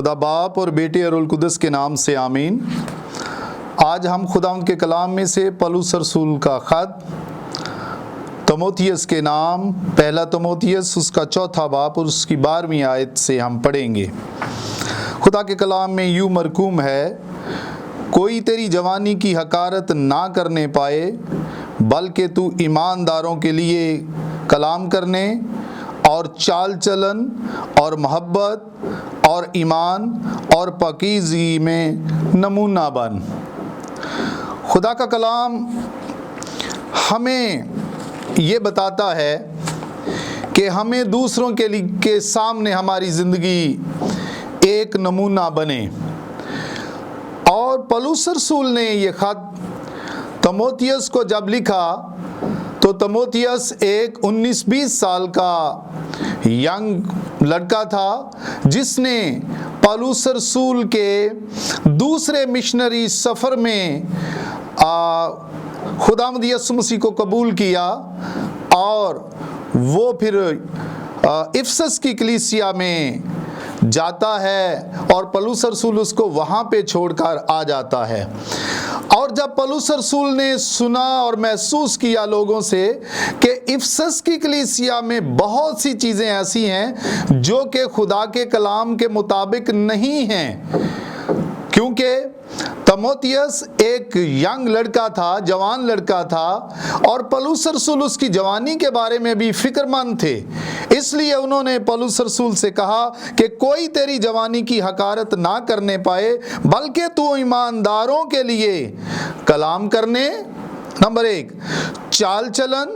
خدا باپ اور بیٹے اور روح القدس کے نام سے آمین۔ آج ہم خداوند کے کلام میں سے پولس رسول کا خط تموتھیس کے نام، پہلا تموتھیس اس کا چوتھا باب اور اس کی 12ویں آیت سے ہم پڑھیں گے۔ خدا کے کلام میں یوں مرقوم ہے، کوئی تیری جوانی کی حقارت نہ کرنے پائے، بلکہ تو ایمانداروں کے لیے کلام کرنے اور چال چلن اور محبت اور ایمان اور پاکیزگی میں نمونہ بن۔ خدا کا کلام ہمیں یہ بتاتا ہے کہ ہمیں دوسروں کے سامنے ہماری زندگی ایک نمونہ بنے، اور پولس رسول نے یہ خط تموتھیس کو جب لکھا تو تموتھیس ایک 19-20 سال کا ینگ لڑکا تھا جس نے پولس رسول کے دوسرے مشنری سفر میں خداوند یسوع مسیح کو قبول کیا، اور وہ پھر افسس کی کلیسیا میں جاتا ہے اور پولس رسول اس کو وہاں پہ چھوڑ کر آ جاتا ہے۔ اور جب پولس رسول نے سنا اور محسوس کیا لوگوں سے کہ افسس کی کلیسیا میں بہت سی چیزیں ایسی ہیں جو کہ خدا کے کلام کے مطابق نہیں ہیں، کیونکہ تموتھیس ایک ینگ لڑکا تھا، جوان لڑکا تھا، اور پولس رسول اس کی جوانی کے بارے میں بھی فکر مند تھے، اس لیے انہوں نے پولس رسول سے کہا کہ کوئی تیری جوانی کی حقارت نہ کرنے پائے، بلکہ تو ایمانداروں کے لیے کلام کرنے، نمبر 1 چال چلن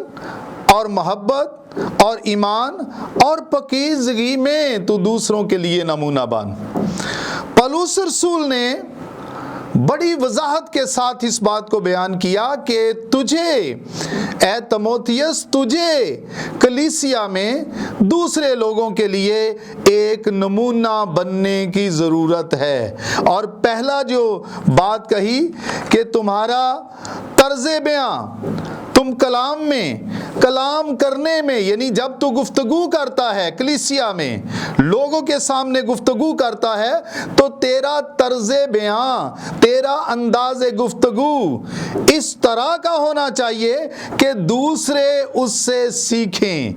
اور محبت اور ایمان اور پاکیزگی میں تو دوسروں کے لیے نمونہ بن۔ پولس رسول نے بڑی وضاحت کے ساتھ اس بات کو بیان کیا کہ تجھے اے تموتھیس، تجھے کلیسیا میں دوسرے لوگوں کے لیے ایک نمونہ بننے کی ضرورت ہے۔ اور پہلا جو بات کہی کہ تمہارا طرز بیاں، تم کلام کرنے میں، یعنی جب تو گفتگو کرتا ہے کلیسیا میں، لوگوں کے سامنے گفتگو کرتا ہے، تو تیرا طرز بیاں، تیرا انداز گفتگو اس طرح کا ہونا چاہیے کہ دوسرے اس سے سیکھیں۔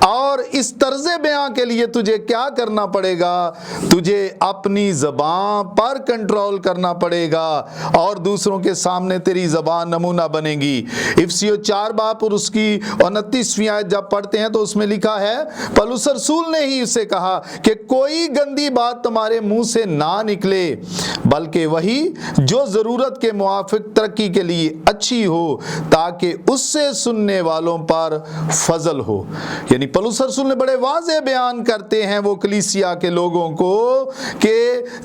اور اس طرز بیاں کے لیے تجھے کیا کرنا پڑے گا؟ تجھے اپنی زبان پر کنٹرول کرنا پڑے گا، اور دوسروں کے سامنے تیری زبان نمونہ بنے گی۔ افسیو 4 باب اور اس کی 29ویں آیت جب پڑھتے ہیں تو اس میں لکھا ہے، پولس رسول نے ہی اسے کہا کہ کوئی گندی بات تمہارے منہ سے نہ نکلے، بلکہ وہی جو ضرورت کے موافق ترقی کے لیے اچھی ہو، تاکہ اس سے سننے والوں پر فضل ہو۔ یعنی پولس رسول نے بڑے واضح بیان کرتے ہیں وہ کلیسیا کے لوگوں کو کہ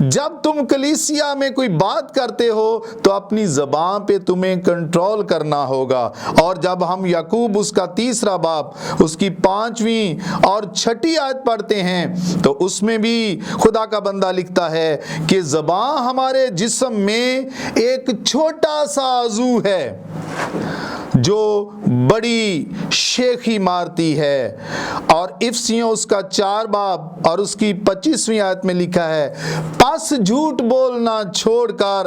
جب تم کلیسیا میں کوئی بات کرتے ہو تو اپنی زبان پہ تمہیں کنٹرول کرنا ہوگا۔ اور جب ہم یعقوب اس کا 3 باب اس کی 5ویں اور 6 آیت پڑھتے ہیں تو اس میں بھی خدا کا بندہ لکھتا ہے کہ زبان ہمارے جسم میں ایک چھوٹا سا عضو ہے جو بڑی شیخی مارتی ہے۔ اور افسیوں اس کا 4 باب اور اس کی 25ویں آیت میں لکھا ہے، پس جھوٹ بولنا چھوڑ کر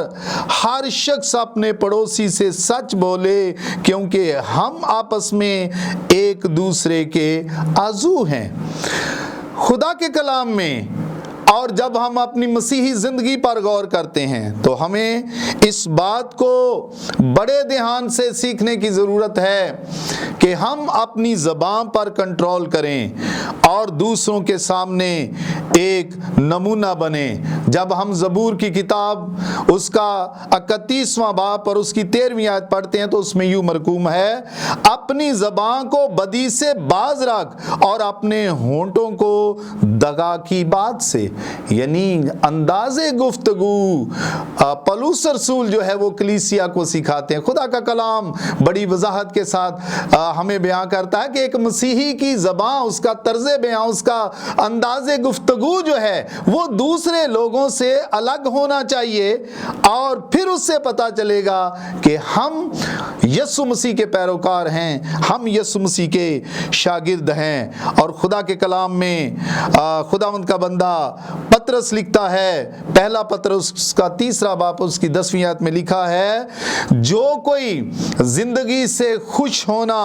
ہر شخص اپنے پڑوسی سے سچ بولے، کیونکہ ہم آپس میں ایک دوسرے کے عضو ہیں۔ خدا کے کلام میں اور جب ہم اپنی مسیحی زندگی پر غور کرتے ہیں تو ہمیں اس بات کو بڑے دھیان سے سیکھنے کی ضرورت ہے کہ ہم اپنی زبان پر کنٹرول کریں اور دوسروں کے سامنے ایک نمونہ بنیں۔ جب ہم زبور کی کتاب اس کا 31واں باب اور اس کی 13ویں آیت پڑھتے ہیں تو اس میں یوں مرقوم ہے، اپنی زبان کو بدی سے باز رکھ اور اپنے ہونٹوں کو دغا کی بات سے، یعنی انداز گفتگو پولس رسول جو ہے وہ کلیسیا کو سکھاتے ہیں۔ خدا کا کلام بڑی وضاحت کے ساتھ ہمیں بیان کرتا ہے کہ ایک مسیحی کی زبان، اس کا طرز بیان، اس کا انداز گفتگو جو ہے وہ دوسرے لوگوں سے الگ ہونا چاہیے، اور پھر اس سے پتہ چلے گا کہ ہم یسوع مسیح کے پیروکار ہیں، ہم یسوع مسیح کے شاگرد ہیں۔ اور خدا کے کلام میں خداوند کا بندہ पत्रस लिखता है, पहला पत्रस उसका 3 बाब उसकी 10वीं आयत में लिखा है, जो कोई जिंदगी से खुश होना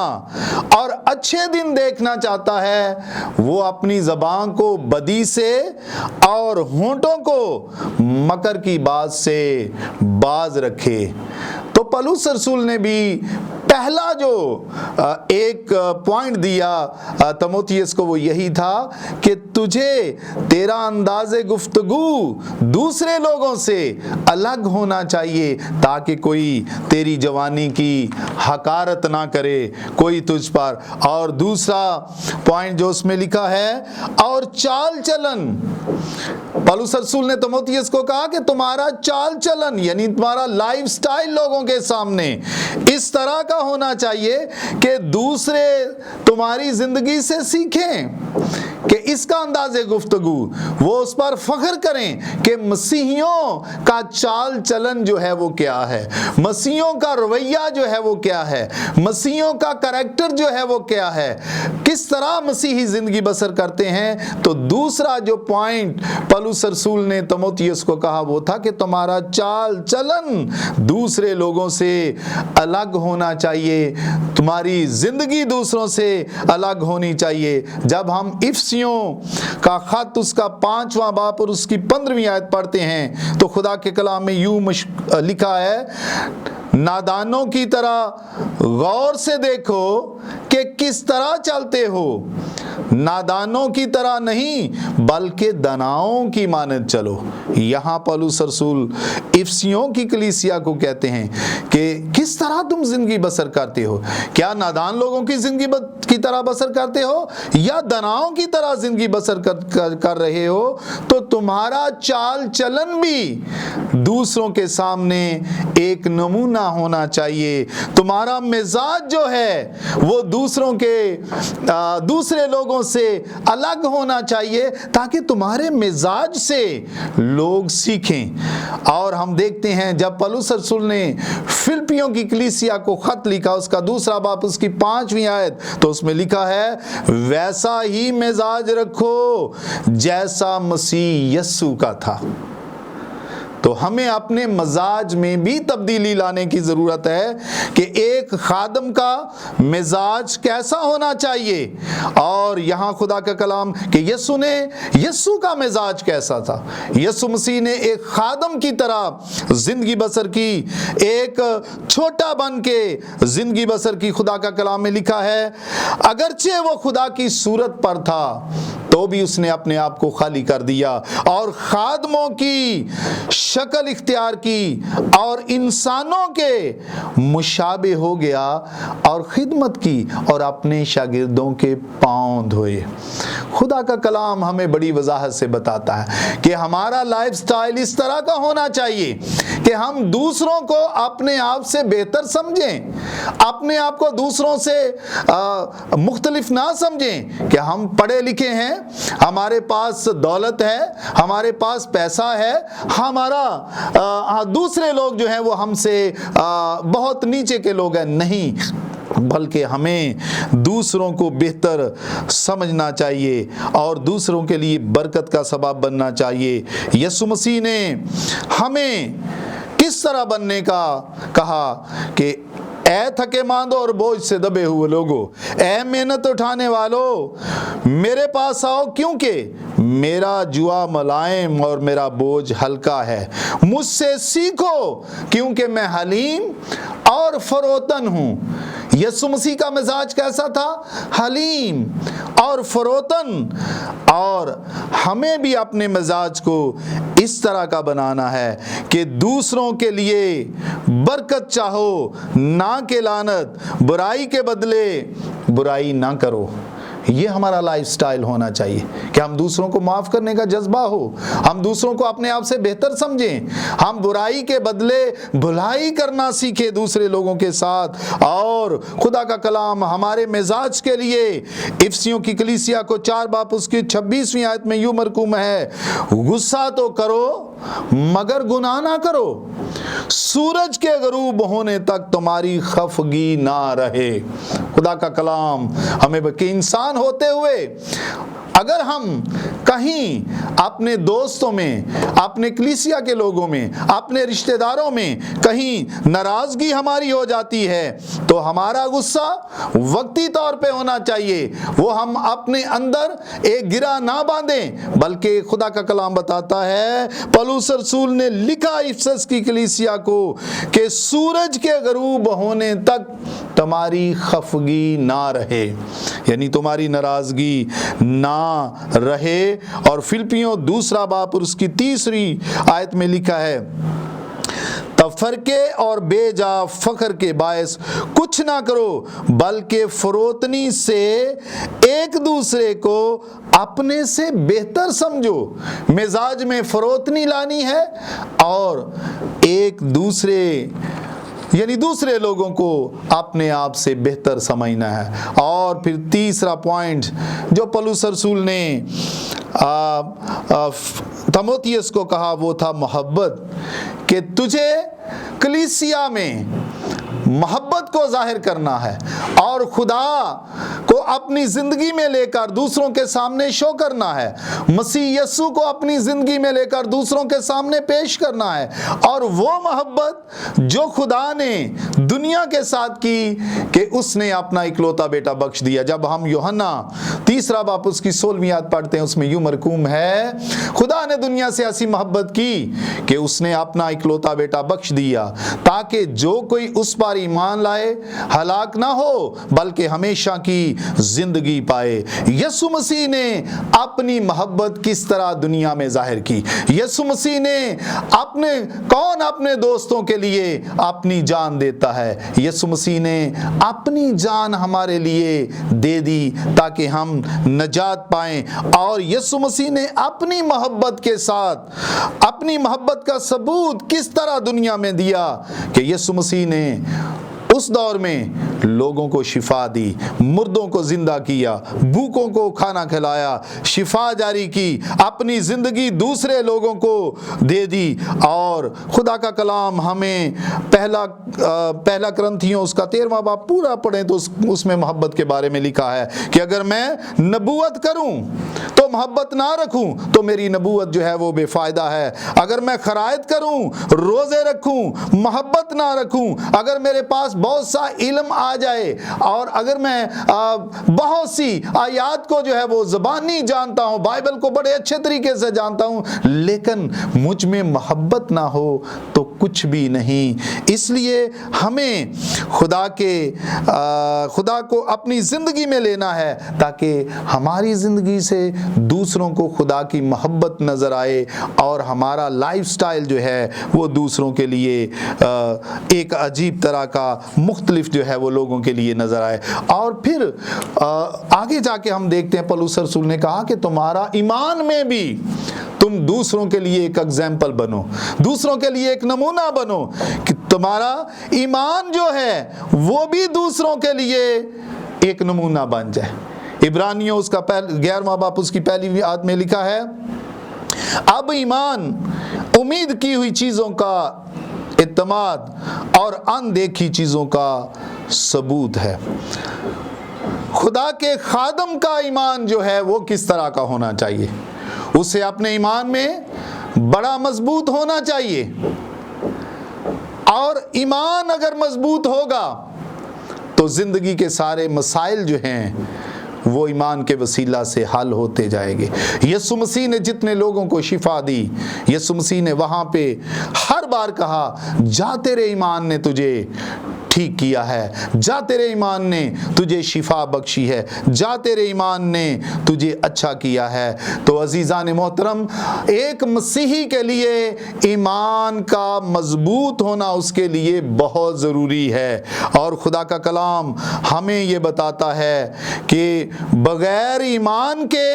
और अच्छे दिन देखना चाहता है वो अपनी ज़बान को बदी से और होंठों को मकर की बात से बाज रखे। तो पौलुस रसूल ने भी पहला जो एक पॉइंट दिया तीमुथियुस को वो यही था कि तुझे तेरा अंदाज़े गुफ्तगू दूसरे लोगों से अलग होना चाहिए, ताकि कोई तेरी जवानी की हकारत ना करे कोई तुझ पर। और दूसरा पॉइंट जो उसमें लिखा है, और चाल चलन, पौलुस रसूल ने तीमुथियुस को कहा कि तुम्हारा चाल चलन यानी तुम्हारा लाइफ स्टाइल लोगों के सामने इस तरह का होना चाहिए कि दूसरे तुम्हारी जिंदगी से सीखें, कि इसका अंदाज़े गुफ्तगू वो उस पर फख्र करें कि मसीहियों का चाल चलन जो है वो क्या है, मसीहियों का रवैया जो है वो क्या है, मसीहियों का करैक्टर जो है वो क्या है, किस तरह मसीही जिंदगी बसर करते हैं। तो दूसरा जो पॉइंट पौलुस रसूल ने तीमुथियुस को कहा वो था कि तुम्हारा चाल चलन दूसरे लोगों से अलग होना चाहिए, तुम्हारी जिंदगी दूसरों से अलग होनी चाहिए। जब हम इफिसियों का खत उसका 5वां बाब और उसकी 15वीं आयत पढ़ते हैं तो खुदा के कलाम में यूं लिखा है, नादानों की तरह गौर से देखो कि किस तरह चलते हो, नादानों की तरह नहीं बल्कि दानाओं की मानद चलो। यहाँ पौलुस रसूल इफिसियों की कलीसिया को कहते हैं कि किस तरह तुम जिंदगी बसर करते हो, क्या नादान लोगों की जिंदगी की तरह बसर करते हो या दानाओं की तरह जिंदगी बसर कर रहे हो। तो तुम्हारा चाल चलन भी दूसरों के सामने एक नमूना होना चाहिए, तुम्हारा मिजाज जो है वो दूसरे लोगों से अलग होना चाहिए, ताकि तुम्हारे मिजाज से लोग सीखें। और हम देखते हैं जब पौलुस रसूल ने फिलिपियों की कलीसिया को खत लिखा, उसका 2 बाब उसकी 5वीं आयत, तो उसमें लिखा है, वैसा ही मिजाज रखो जैसा मसीह यीशु का था। तो हमें अपने मजाज में भी तब्दीली लाने की ज़रूरत है कि एक खादम का मिजाज कैसा होना चाहिए। और यहाँ खुदा का कलाम कि यीशु का मिजाज कैसा था, यीशु मसीह ने एक खादम की तरह ज़िंदगी बसर की, एक छोटा बन के ज़िंदगी बसर की। खुदा का कलाम में लिखा है, अगरचे वो खुदा की सूरत पर था तो भी उसने अपने आप को खाली कर दिया और खादमों की शक्ल इख्तियार की और इंसानों के मुशाबे हो गया और खिदमत की और अपने शागिर्दों के पांव धोए। खुदा का कलाम हमें बड़ी वजाहत से बताता है कि हमारा लाइफ स्टाइल इस तरह का होना चाहिए कि हम दूसरों को अपने आप से बेहतर समझें, अपने आप को दूसरों से मुख्तलिफ ना समझें कि हम पढ़े लिखे हैं, हमारे पास दौलत है, हमारे पास पैसा है, हमारा दूसरे लोग जो हैं वो हमसे बहुत नीचे के लोग हैं। नहीं, बल्कि हमें दूसरों को बेहतर समझना चाहिए और दूसरों के लिए बरकत का सबब बनना चाहिए। यीशु मसीह ने हमें किस तरह बनने का कहा कि ऐ थके मांदो और बोझ से दबे हुए लोगों, ऐ मेहनत उठाने वालों, मेरे पास आओ, क्योंकि मेरा जुआ मुलायम और मेरा बोझ हल्का है। मुझसे सीखो क्योंकि मैं हलीम और फरोतन हूँ। यीशु मसीह का मिजाज कैसा था? हलीम और फरोतन। और हमें भी अपने मिजाज को इस तरह का बनाना है कि दूसरों के लिए बरकत चाहो, ना के लानत, बुराई के बदले बुराई ना करो। ये हमारा लाइफ स्टाइल होना चाहिए कि हम दूसरों को माफ़ करने का जज्बा हो, हम दूसरों को अपने आप से बेहतर समझें, हम बुराई के बदले भलाई करना सीखें दूसरे लोगों के साथ। और खुदा का कलाम हमारे मिजाज के लिए इफिसियों की कलीसिया को 4 बाब उसकी 26वीं आयत में यूं मरकूम है, गुस्सा तो करो मगर गुनाह ना करो, सूरज के गरूब होने तक तुम्हारी खफगी ना रहे। खुदा का कलाम हमें कि इंसान होते हुए अगर हम कहीं अपने दोस्तों में, अपने कलीसिया के लोगों में, अपने रिश्तेदारों में कहीं नाराजगी हमारी हो जाती है तो हमारा गुस्सा वक्ती तौर पे होना चाहिए, वो हम अपने अंदर एक गिरा ना बांधें, बल्कि खुदा का कलाम बताता है, पौलुस रसूल ने लिखा इफिसस की कलीसिया को कि सूरज के गरूब होने तक तुम्हारी खफगी ना रहे, यानी तुम्हारी नाराजगी ना रहे। और फिलिपियों 2 बाब और उसकी 3 आयत में लिखा है, तफरके और बेजा फखर के बायस कुछ ना करो, बल्कि फरोतनी से एक दूसरे को अपने से बेहतर समझो। मिजाज में फरोतनी लानी है और एक दूसरे यानी दूसरे लोगों को अपने आप से बेहतर समझना है। और फिर 3 पॉइंट जो पौलुस रसूल ने तीमुथियुस को कहा वो था मोहब्बत, कि तुझे कलीसिया में मोहब्बत को जाहिर करना है और खुदा को अपनी जिंदगी में लेकर दूसरों के सामने शो करना है, मसीह यस्सु को अपनी जिंदगी में लेकर दूसरों के सामने पेश करना है। और वो मोहब्बत जो खुदा ने दुनिया के साथ की कि उसने अपना इकलौता बेटा बख्श दिया। जब हम यूहन्ना 3 बाब उसकी 16वीं आयत पढ़ते हैं, उसमें यूं मरकूम है, खुदा ने दुनिया से ऐसी मोहब्बत की कि उसने अपना इकलौता बेटा बख्श दिया ताकि जो कोई उस पर ईमान लाए हलाक ना हो बल्कि हमेशा की जिंदगी पाए। यीशु मसीह ने अपनी मोहब्बत किस तरह दुनिया में जाहिर की? यीशु मसीह ने अपने दोस्तों के लिए अपनी जान देता है। यीशु मसीह ने अपनी जान हमारे लिए दे दी ताकि हम नजात पाएं। और यीशु मसीह ने अपनी मोहब्बत के साथ अपनी मोहब्बत का सबूत किस तरह दुनिया में दिया कि यीशु मसीह ने उस दौर में लोगों को शिफा दी, मुर्दों को जिंदा किया, भूखों को खाना खिलाया, शिफा जारी की, अपनी जिंदगी दूसरे लोगों को दे दी। और खुदा का कलाम हमें पहला करंथियों उसका 13वां बाब पूरा पढ़ें तो उसमें मोहब्बत के बारे में लिखा है कि अगर मैं नबूवत करूं तो मोहब्बत ना रखूं तो मेरी नबूवत जो है वो बेफायदा है। अगर मैं खरायत करूं, रोजे रखूं, मोहब्बत ना रखूं, अगर मेरे पास बहुत सा इल्म आ जाए और अगर मैं बहुत सी आयात को जो है वो ज़बानी जानता हूँ, बाइबल को बड़े अच्छे तरीके से जानता हूँ, लेकिन मुझ में मोहब्बत ना हो तो कुछ भी नहीं। इसलिए हमें खुदा को अपनी ज़िंदगी में लेना है ताकि हमारी ज़िंदगी से दूसरों को खुदा की मोहब्बत नज़र आए और हमारा लाइफस्टाइल जो है वो दूसरों के लिए एक अजीब तरह का मुख्तलिफ जो है वो लोगों के लिए नजर आए। और फिर आगे जाके हम देखते हैं पौलुस रसूल ने कहा कि तुम्हारा ईमान में भी तुम दूसरों के लिए एक एग्जाम्पल बनो, दूसरों के लिए एक नमूना बनो, कि तुम्हारा ईमान जो है वो भी दूसरों के लिए एक नमूना बन जाए। इब्रानियों उसका 11वां बाब उसकी 1 आयत में लिखा है, अब ईमान उम्मीद की हुई चीजों का इत्मीनान और अनदेखी चीजों का सबूत है। खुदा के खादम का ईमान जो है वो किस तरह का होना चाहिए? उसे अपने ईमान में बड़ा मजबूत होना चाहिए। और ईमान अगर मजबूत होगा तो जिंदगी के सारे मसाइल जो हैं वो ईमान के वसीला से हल होते जाएंगे। यीशु मसीह ने जितने लोगों को शिफा दी, यीशु मसीह ने वहां पे हर बार कहा, जा तेरे ईमान ने तुझे ठीक किया है, जा तेरे ईमान ने तुझे शिफा बख्शी है, जा तेरे ईमान ने तुझे अच्छा किया है। तो अजीज़ान मोहतरम, एक मसीही के लिए ईमान का मजबूत होना उसके लिए बहुत ज़रूरी है। और खुदा का कलाम हमें ये बताता है कि बगैर ईमान के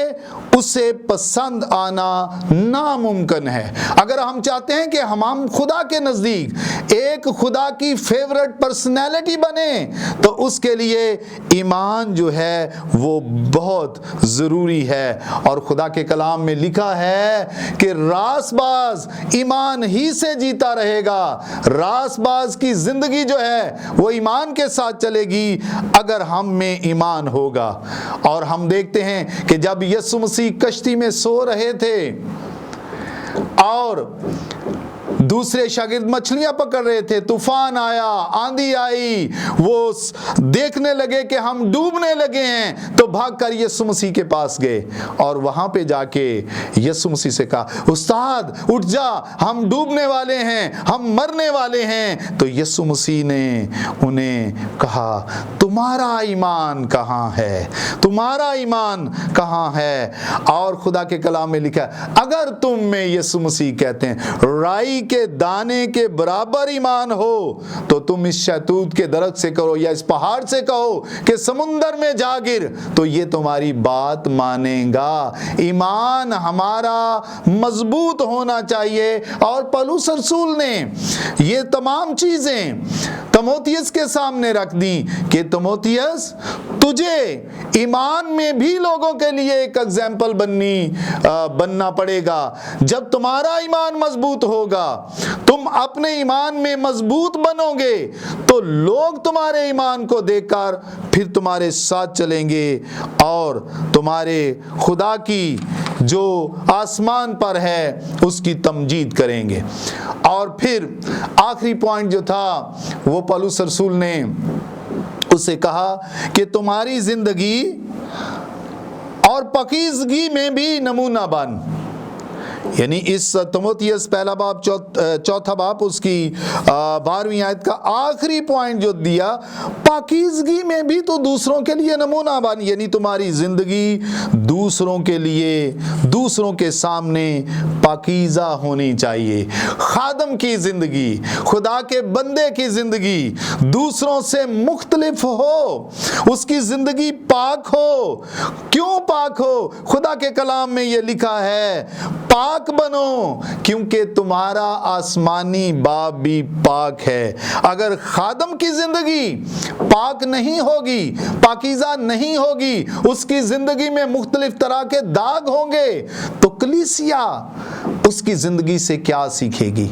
उसे पसंद आना नामुमकिन है। अगर हम चाहते हैं कि हम खुदा के नज़दीक एक खुदा की फेवरेट पर्सनैलिटी बने तो उसके लिए ईमान जो है वो बहुत ज़रूरी है। और खुदा के कलाम में लिखा है कि रासबाज ईमान ही से जीता रहेगा। रासबाज की ज़िंदगी जो है वो ईमान के साथ चलेगी अगर हम में ईमान होगा। और हम देखते हैं कि जब यीशु मसीह कश्ती में सो रहे थे और दूसरे शागिर्द मछलियां पकड़ रहे थे, तूफान आया, आंधी आई, वो देखने लगे कि हम डूबने लगे हैं, तो भागकर यीशु मसीह के पास गए और वहां पे जाके यीशु मसीह से कहा, उस्ताद उठ जा, हम डूबने वाले हैं, हम मरने वाले हैं। तो यीशु मसीह ने उन्हें कहा, तुम्हारा ईमान कहाँ है, तुम्हारा ईमान कहाँ है। और खुदा के कलाम में लिखा है, अगर तुम में, यीशु मसीह कहते हैं, राई के दाने के बराबर ईमान हो तो तुम इस शहतूत के दरख्त से कहो या इस पहाड़ से कहो कि समुंदर में जा गिर, तो ये तुम्हारी बात मानेगा। ईमान हमारा मजबूत होना चाहिए। और पौलुस रसूल ने ये तमाम चीजें तीमुथियुस के सामने रख दी कि तीमुथियुस, तुझे ईमान में भी लोगों के लिए एक एग्जाम्पल बनना पड़ेगा। जब तुम्हारा ईमान मजबूत होगा, तुम अपने ईमान में मजबूत बनोगे, तो लोग तुम्हारे ईमान को देखकर फिर तुम्हारे साथ चलेंगे और तुम्हारे खुदा की जो आसमान पर है उसकी तमजीद करेंगे। और फिर आखिरी पॉइंट जो था वो पौलुस रसूल ने उसे कहा कि तुम्हारी जिंदगी और पाकीज़गी में भी नमूना बन। यानी इस तीमुथियुस पहला बाब चौथा बाब उसकी 12वीं आयत का आखिरी पॉइंट जो दिया, पाकीज़गी में भी तो दूसरों के लिए नमूना बन। यानी तुम्हारी जिंदगी दूसरों के लिए, दूसरों के सामने पाकीज़ा होनी चाहिए। खादम की जिंदगी, खुदा के बंदे की जिंदगी दूसरों से मुख्तलिफ हो, उसकी जिंदगी पाक हो। क्यों पाक हो? खुदा के कलाम में ये लिखा है, पाक बनो क्योंकि तुम्हारा आसमानी बाप भी पाक है। अगर खादम की जिंदगी पाक नहीं होगी, पाकीज़ा नहीं होगी, उसकी जिंदगी में मुख्तलिफ तरह के दाग होंगे, तो कलीसिया उसकी जिंदगी से क्या सीखेगी?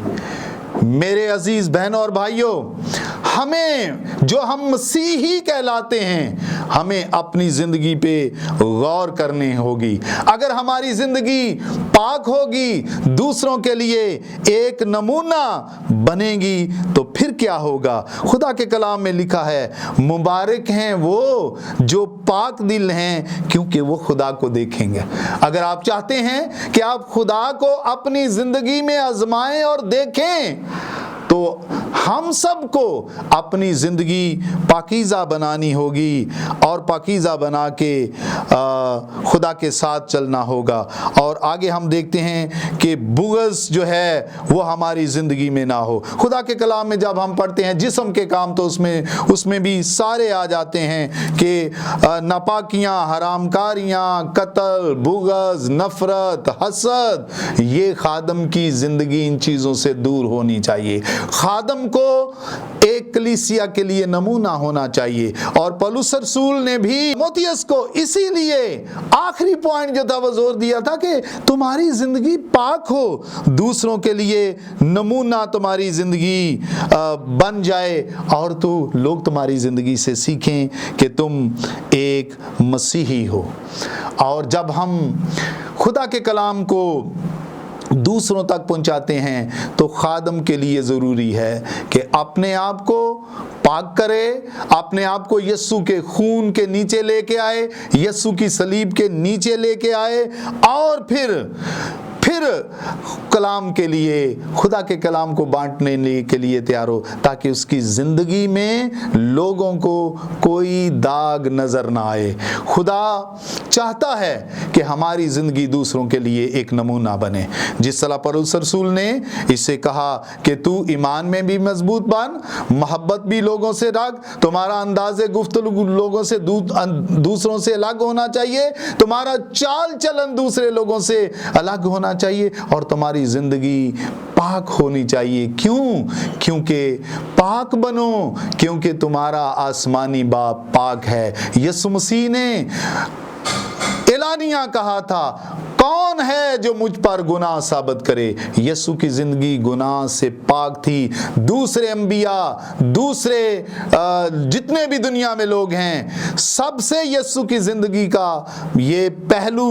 मेरे अजीज बहनों और भाइयों, हमें, जो हम मसीही कहलाते हैं, हमें अपनी जिंदगी पे गौर करनी होगी। अगर हमारी जिंदगी पाक होगी, दूसरों के लिए एक नमूना बनेगी, तो फिर क्या होगा? खुदा के कलाम में लिखा है, मुबारक हैं वो जो पाक दिल हैं क्योंकि वो खुदा को देखेंगे। अगर आप चाहते हैं कि आप खुदा को अपनी जिंदगी में आजमाएं और देखें, तो हम सबको अपनी ज़िंदगी पाकीज़ा बनानी होगी और पाकीज़ा बना के खुदा के साथ चलना होगा। और आगे हम देखते हैं कि बुग़्ज़ जो है वो हमारी ज़िंदगी में ना हो। खुदा के कलाम में जब हम पढ़ते हैं जिस्म के काम, तो उसमें भी सारे आ जाते हैं कि नापाकियाँ, हरामकारियाँ, कत्ल, बुग़्ज़, नफ़रत, हसद, ये खादम की ज़िंदगी इन चीज़ों से दूर होनी चाहिए। खादम को एक कलीसिया के लिए नमूना होना चाहिए। और पौलुस रसूल ने भी तीमुथियुस को इसीलिए आखिरी पॉइंट जो था वो जोर दिया था कि तुम्हारी जिंदगी पाक हो, दूसरों के लिए नमूना तुम्हारी जिंदगी बन जाए और लोग तुम्हारी जिंदगी से सीखें कि तुम एक मसीही हो। और जब हम खुदा के कलाम को दूसरों तक पहुंचाते हैं तो खादम के लिए ज़रूरी है कि अपने आप को पाक करे, अपने आप को यीशु के खून के नीचे लेके आए, यीशु की सलीब के नीचे लेके आए, और फिर پھر کلام کے لیے، خدا کے کلام کو بانٹنے کے لیے تیار ہو، تاکہ اس کی زندگی میں لوگوں کو کوئی داغ نظر نہ آئے۔ خدا چاہتا ہے کہ ہماری زندگی دوسروں کے لیے ایک نمونہ بنے، جس طرح پولس رسول نے اس سے کہا کہ تو ایمان میں بھی مضبوط بن، محبت بھی لوگوں سے رکھ، تمہارا انداز گفتگو لوگوں سے دوسروں سے الگ ہونا چاہیے، تمہارا چال چلن دوسرے لوگوں سے الگ ہونا چاہیے، اور تمہاری زندگی پاک ہونی چاہیے۔ کیونکہ پاک بنو، کیونکہ تمہارا آسمانی باپ پاک ہے۔ یسوع مسیح نے اعلانیہ کہا تھا، کون ہے جو مجھ پر گناہ ثابت کرے؟ یسوع کی زندگی گناہ سے پاک تھی۔ دوسرے انبیاء، دوسرے جتنے بھی دنیا میں لوگ ہیں، سب سے یسوع کی زندگی کا یہ پہلو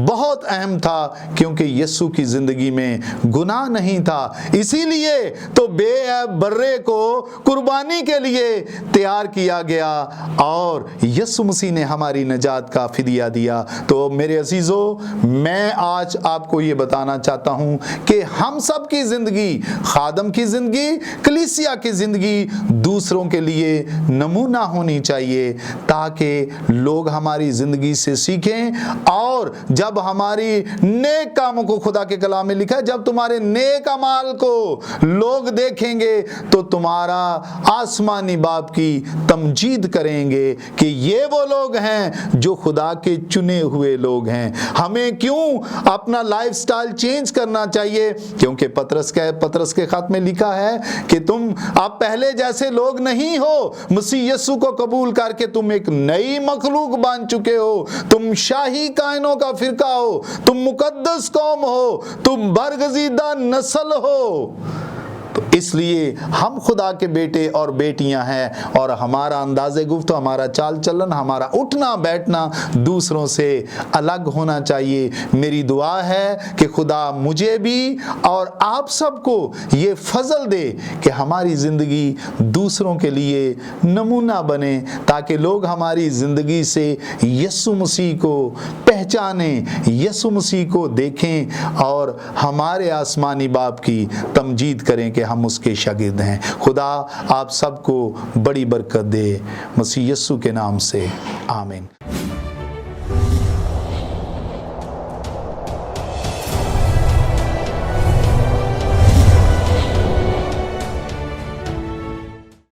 بہت اہم تھا، کیونکہ یسوع کی زندگی میں گناہ نہیں تھا۔ اسی لیے تو بے عیب برے کو قربانی کے لیے تیار کیا گیا، اور یسوع مسیح نے ہماری نجات کا فدیہ دیا۔ تو میرے عزیزو، میں آج آپ کو یہ بتانا چاہتا ہوں کہ ہم سب کی زندگی، خادم کی زندگی، کلیسیا کی زندگی دوسروں کے لیے نمونہ ہونی چاہیے، تاکہ لوگ ہماری زندگی سے سیکھیں، اور جب ہماری نیک کاموں کو، خدا کے کلام میں لکھا ہے، جب تمہارے نیک اعمال کو لوگ دیکھیں گے تو تمہارا آسمانی باپ کی تمجید کریں گے کہ یہ وہ لوگ ہیں جو خدا کے چنے ہوئے لوگ ہیں۔ ہمیں کیوں اپنا لائف سٹائل چینج کرنا چاہیے؟ کیونکہ پطرس کے خط میں لکھا ہے کہ تم اب پہلے جیسے لوگ نہیں ہو، مسیح یسوع کو قبول کر کے تم ایک نئی مخلوق بن چکے ہو، تم شاہی کائنوں کا فرقہ ہو، تم مقدس قوم ہو، تم برگزیدہ نسل ہو۔ تو اس لیے ہم خدا کے بیٹے اور بیٹیاں ہیں، اور ہمارا انداز گفتگو، ہمارا چال چلن، ہمارا اٹھنا بیٹھنا دوسروں سے الگ ہونا چاہیے۔ میری دعا ہے کہ خدا مجھے بھی اور آپ سب کو یہ فضل دے کہ ہماری زندگی دوسروں کے لیے نمونہ بنے، تاکہ لوگ ہماری زندگی سے یسوع مسیح کو پہچانیں، یسوع مسیح کو دیکھیں، اور ہمارے آسمانی باپ کی تمجید کریں کہ ہم اس کے شاگرد ہیں۔ خدا آپ سب کو بڑی برکت دے، مسیح یسوع کے نام سے آمین۔